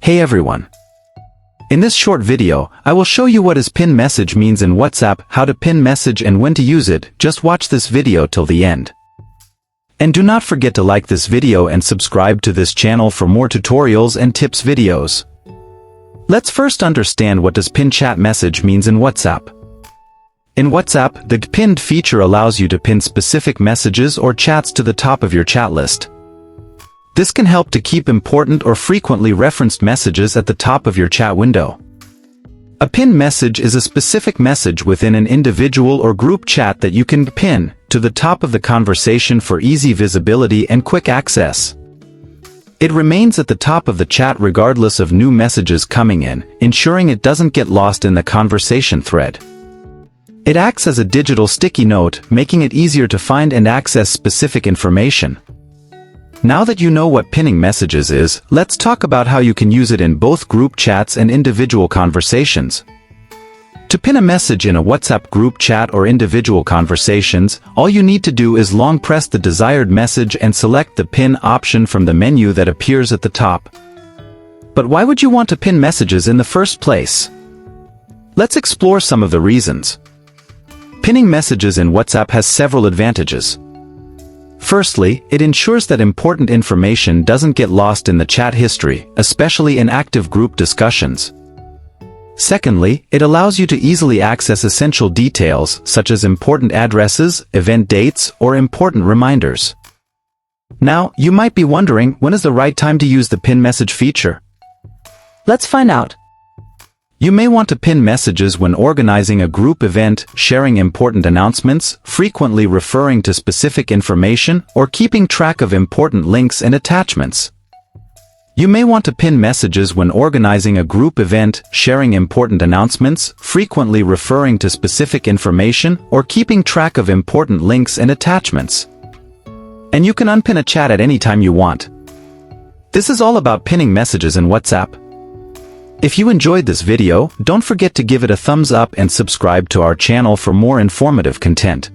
Hey everyone. In this short video, I will show you what is pin message means in WhatsApp, how to pin message and when to use it. Just watch this video till the end. And do not forget to like this video and subscribe to this channel for more tutorials and tips videos. Let's first understand what does pin chat message means in WhatsApp. In WhatsApp, the pinned feature allows you to pin specific messages or chats to the top of your chat list. This can help to keep important or frequently referenced messages at the top of your chat window. A pinned message is a specific message within an individual or group chat that you can pin to the top of the conversation for easy visibility and quick access. It remains at the top of the chat regardless of new messages coming in, ensuring it doesn't get lost in the conversation thread. It acts as a digital sticky note, making it easier to find and access specific information. Now that you know what pinning messages is, let's talk about how you can use it in both group chats and individual conversations. To pin a message in a WhatsApp group chat or individual conversations, all you need to do is long press the desired message and select the pin option from the menu that appears at the top. But why would you want to pin messages in the first place? Let's explore some of the reasons. Pinning messages in WhatsApp has several advantages. Firstly, it ensures that important information doesn't get lost in the chat history, especially in active group discussions. Secondly, it allows you to easily access essential details such as important addresses, event dates, or important reminders. Now, you might be wondering, when is the right time to use the pin message feature? Let's find out. You may want to pin messages when organizing a group event, sharing important announcements, frequently referring to specific information, or keeping track of important links and attachments. You may want to pin messages when organizing a group event, sharing important announcements, frequently referring to specific information, or keeping track of important links and attachments. And you can unpin a chat at any time you want. This is all about pinning messages in WhatsApp. If you enjoyed this video, don't forget to give it a thumbs up and subscribe to our channel for more informative content.